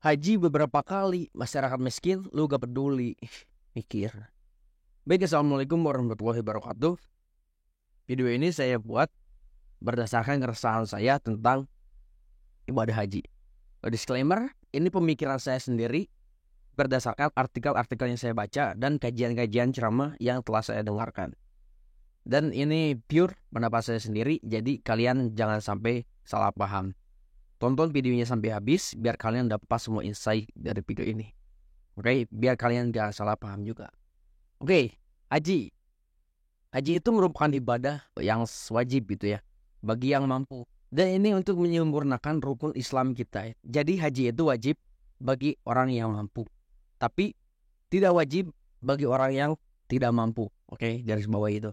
Haji beberapa kali, masyarakat miskin, lu gak peduli. Mikir. Baik, assalamualaikum warahmatullahi wabarakatuh. Video ini saya buat berdasarkan keresahan saya tentang ibadah haji. Disclaimer, ini pemikiran saya sendiri berdasarkan artikel-artikel yang saya baca dan kajian-kajian ceramah yang telah saya dengarkan. Dan ini pure pendapat saya sendiri, jadi kalian jangan sampai salah paham. Tonton videonya sampai habis biar kalian dapat semua insight dari video ini. Oke, biar kalian gak salah paham juga. Oke, haji. Haji itu merupakan ibadah yang wajib gitu ya, bagi yang mampu. Dan ini untuk menyempurnakan rukun Islam kita. Jadi haji itu wajib bagi orang yang mampu. Tapi tidak wajib bagi orang yang tidak mampu. Oke, garis bawah itu.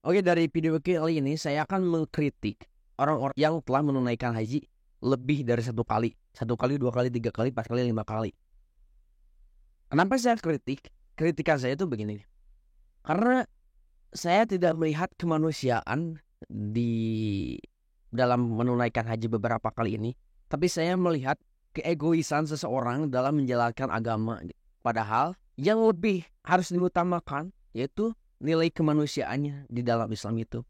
Oke, dari video kali ini saya akan mengkritik orang-orang yang telah menunaikan haji lebih dari satu kali. 1 kali, 2 kali, 3 kali, 4 kali, 5 kali. Kenapa saya kritik? Kritikan saya itu begini. Karena saya tidak melihat kemanusiaan di dalam menunaikan haji beberapa kali ini. Tapi saya melihat keegoisan seseorang dalam menjalankan agama. Padahal yang lebih harus diutamakan yaitu nilai kemanusiaannya di dalam Islam itu.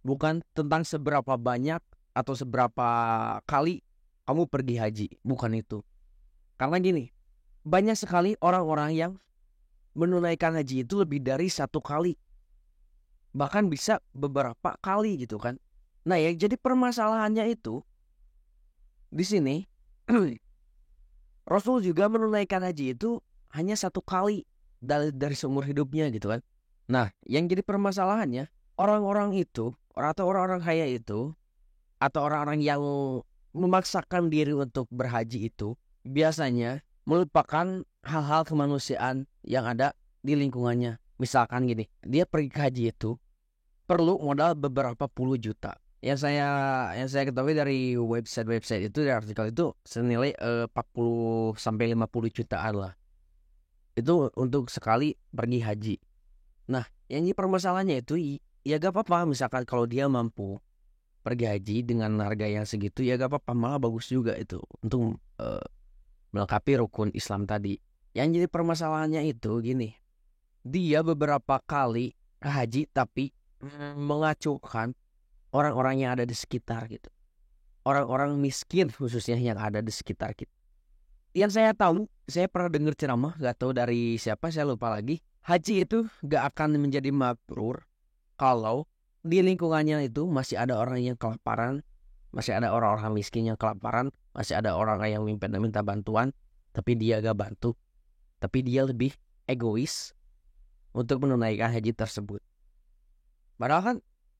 Bukan tentang seberapa banyak atau seberapa kali kamu pergi haji. Bukan itu. Karena gini, banyak sekali orang-orang yang menunaikan haji itu lebih dari 1 kali. Bahkan bisa beberapa kali gitu kan. Nah ya, jadi permasalahannya itu di sini Rasul juga menunaikan haji itu hanya 1 kali dari seumur hidupnya gitu kan. Nah, yang jadi permasalahannya orang-orang itu atau orang-orang kaya itu atau orang-orang yang memaksakan diri untuk berhaji itu biasanya melupakan hal-hal kemanusiaan yang ada di lingkungannya. Misalkan gini, dia pergi ke haji itu perlu modal beberapa puluh juta. Yang saya ketahui dari website itu, dari artikel itu senilai 40 sampai 50 jutaan lah. Itu untuk sekali pergi haji. Nah, yang ini permasalahannya itu ya gak apa-apa misalkan kalau dia mampu pergi haji dengan harga yang segitu ya gak apa-apa, malah bagus juga itu untuk melengkapi rukun Islam tadi. Yang jadi permasalahannya itu gini, dia beberapa kali haji tapi mengacuhkan orang-orang yang ada di sekitar gitu, orang-orang miskin khususnya yang ada di sekitar kita. Yang saya tahu, saya pernah dengar ceramah, gak tahu dari siapa, saya lupa lagi. Haji itu gak akan menjadi mabrur kalau di lingkungannya itu masih ada orang yang kelaparan, masih ada orang-orang miskin yang kelaparan, masih ada orang yang minta bantuan, tapi dia gak bantu, tapi dia lebih egois untuk menunaikan haji tersebut. Padahal kan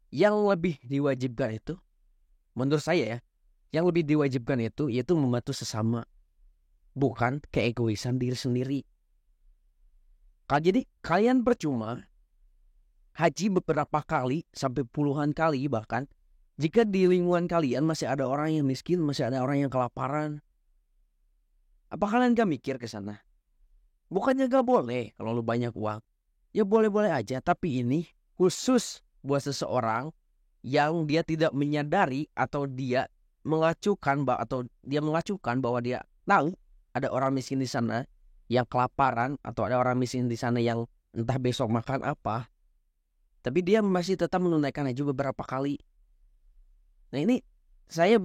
yang lebih diwajibkan itu, menurut saya ya, yang lebih diwajibkan itu yaitu membantu sesama, bukan keegoisan diri sendiri. Jadi kalian percuma haji beberapa kali sampai puluhan kali bahkan jika di lingkungan kalian masih ada orang yang miskin, masih ada orang yang kelaparan. Apa kalian gak mikir ke sana? Bukannya gak boleh kalau lu banyak uang. Ya boleh-boleh aja, tapi ini khusus buat seseorang yang dia tidak menyadari atau dia mengacuhkan bahwa dia tahu ada orang miskin di sana yang kelaparan atau ada orang miskin di sana yang entah besok makan apa, tapi dia masih tetap menunaikan haji beberapa kali. Nah ini saya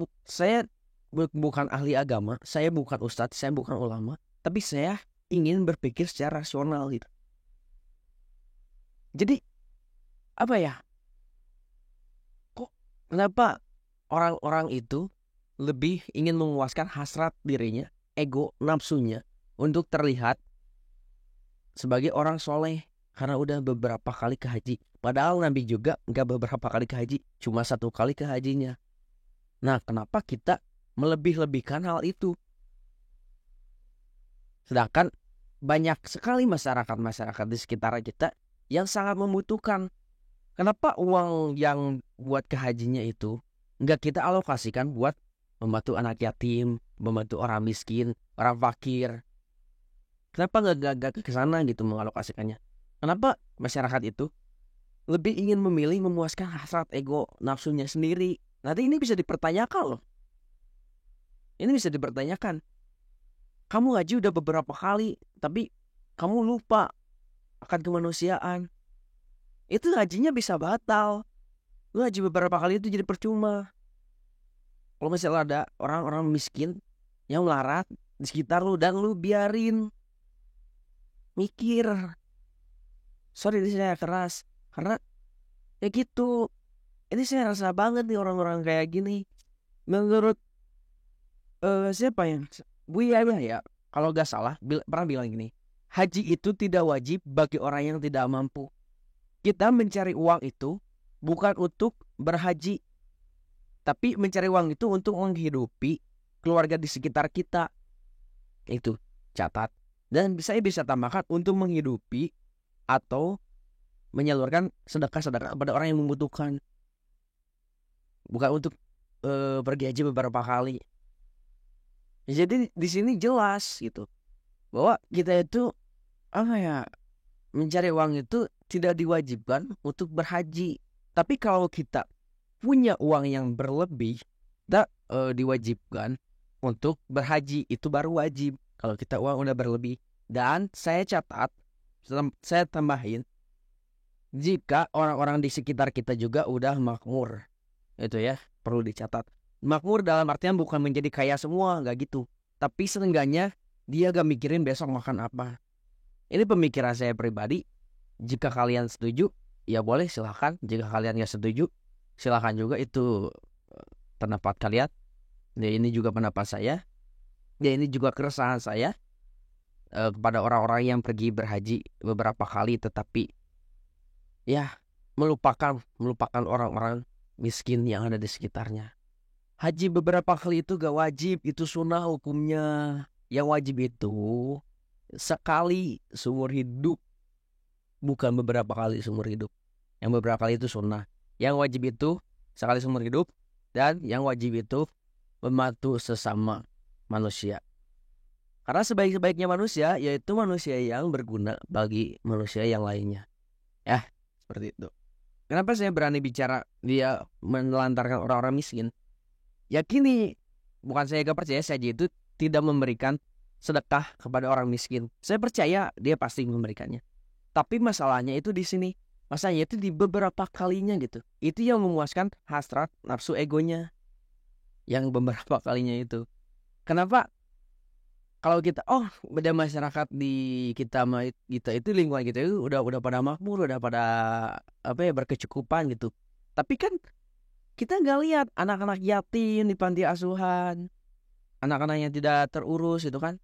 bukan ahli agama, saya bukan ustadz, saya bukan ulama, tapi saya ingin berpikir secara rasional gitu. Jadi apa ya? Kenapa orang-orang itu lebih ingin memuaskan hasrat dirinya, ego, nafsunya untuk terlihat sebagai orang soleh karena udah beberapa kali ke haji. Padahal Nabi juga nggak beberapa kali ke haji, cuma 1 kali ke hajinya. Nah, kenapa kita melebih-lebihkan hal itu? Sedangkan banyak sekali masyarakat di sekitar kita yang sangat membutuhkan. Kenapa uang yang buat ke hajinya itu nggak kita alokasikan buat membantu anak yatim, membantu orang miskin, orang fakir? Kenapa nggak ke sana gitu mengalokasikannya? Kenapa masyarakat itu lebih ingin memilih memuaskan hasrat ego nafsunya sendiri? Nanti ini bisa dipertanyakan loh. Ini bisa dipertanyakan. Kamu haji udah beberapa kali, tapi kamu lupa akan kemanusiaan. Itu hajinya bisa batal. Lu haji beberapa kali itu jadi percuma. Kalau misalnya ada orang-orang miskin yang melarat di sekitar lu dan lu biarin, mikir. Sorry ini saya keras. Karena ya gitu. Ini saya rasa banget nih orang-orang kayak gini. Menurut siapa yang Buya ya, kalau gak salah pernah bilang gini, haji itu tidak wajib bagi orang yang tidak mampu. Kita mencari uang itu bukan untuk berhaji, tapi mencari uang itu untuk menghidupi keluarga di sekitar kita. Itu catat. Dan saya bisa tambahkan untuk menghidupi atau menyalurkan sedekah-sedekah kepada orang yang membutuhkan. Bukan untuk pergi haji beberapa kali. Jadi di sini jelas gitu bahwa kita itu mencari uang itu tidak diwajibkan untuk berhaji. Tapi kalau kita punya uang yang berlebih, kita diwajibkan untuk berhaji. Itu baru wajib kalau kita uang udah berlebih. Dan saya catat, saya tambahin, jika orang-orang di sekitar kita juga udah makmur, itu ya perlu dicatat. Makmur dalam artian bukan menjadi kaya semua, nggak gitu. Tapi setengahnya dia gak mikirin besok makan apa. Ini pemikiran saya pribadi. Jika kalian setuju, ya boleh silahkan. Jika kalian gak setuju, silahkan juga, itu pendapat kalian. Ya, ini juga pendapat saya. Ya, ini juga keresahan saya kepada orang-orang yang pergi berhaji beberapa kali tetapi ya melupakan orang-orang miskin yang ada di sekitarnya. Haji beberapa kali itu gak wajib, itu sunnah hukumnya. Yang wajib itu sekali seumur hidup, bukan beberapa kali seumur hidup. Yang beberapa kali itu sunnah. Yang wajib itu sekali seumur hidup, dan yang wajib itu membantu sesama manusia. Karena sebaik-baiknya manusia yaitu manusia yang berguna bagi manusia yang lainnya. Ya, seperti itu. Kenapa saya berani bicara dia menelantarkan orang-orang miskin? Ya gini, bukan saya gak percaya saja itu tidak memberikan sedekah kepada orang miskin. Saya percaya dia pasti memberikannya. Tapi masalahnya itu di sini. Masalahnya itu di beberapa kalinya gitu. Itu yang memuaskan hasrat nafsu egonya. Yang beberapa kalinya itu. Kenapa? Kalau kita, beda masyarakat di kita itu lingkungan kita itu udah pada makmur, udah pada berkecukupan gitu. Tapi kan kita nggak lihat anak-anak yatim di panti asuhan, anak-anak yang tidak terurus itu kan,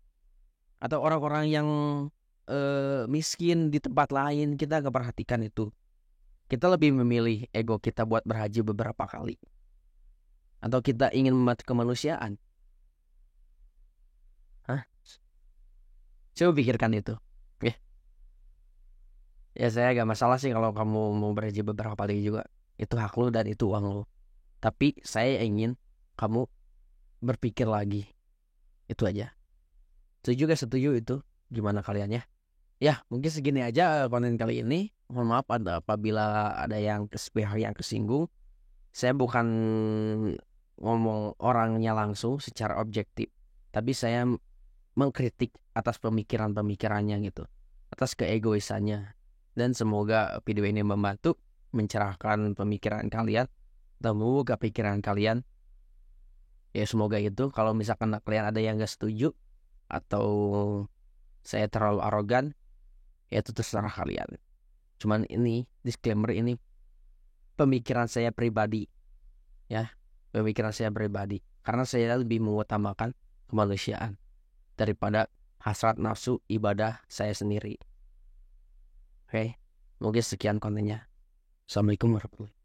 atau orang-orang yang miskin di tempat lain. Kita nggak perhatikan itu. Kita lebih memilih ego kita buat berhaji beberapa kali, atau kita ingin membantu kemanusiaan. Coba pikirkan itu. Ya saya gak masalah sih kalau kamu mau berhaji beberapa kali juga. Itu hak lu dan itu uang lu. Tapi saya ingin kamu berpikir lagi. Itu aja. Setuju gak setuju itu? Gimana kalian ya? Ya mungkin segini aja konten kali ini. Mohon maaf apabila ada yang kesinggung. Saya bukan ngomong orangnya langsung secara objektif. Tapi saya mengkritik atas pemikirannya gitu. Atas keegoisannya. Dan semoga video ini membantu mencerahkan pemikiran kalian dan membuka pikiran kalian. Ya semoga itu. Kalau misalkan kalian ada yang gak setuju atau saya terlalu arogan, ya itu terserah kalian. Cuman ini disclaimer, ini pemikiran saya pribadi. Ya, pemikiran saya pribadi. Karena saya lebih mengutamakan kemanusiaan daripada hasrat nafsu ibadah saya sendiri. Oke, mungkin sekian kontennya. Assalamualaikum warahmatullahi wabarakatuh.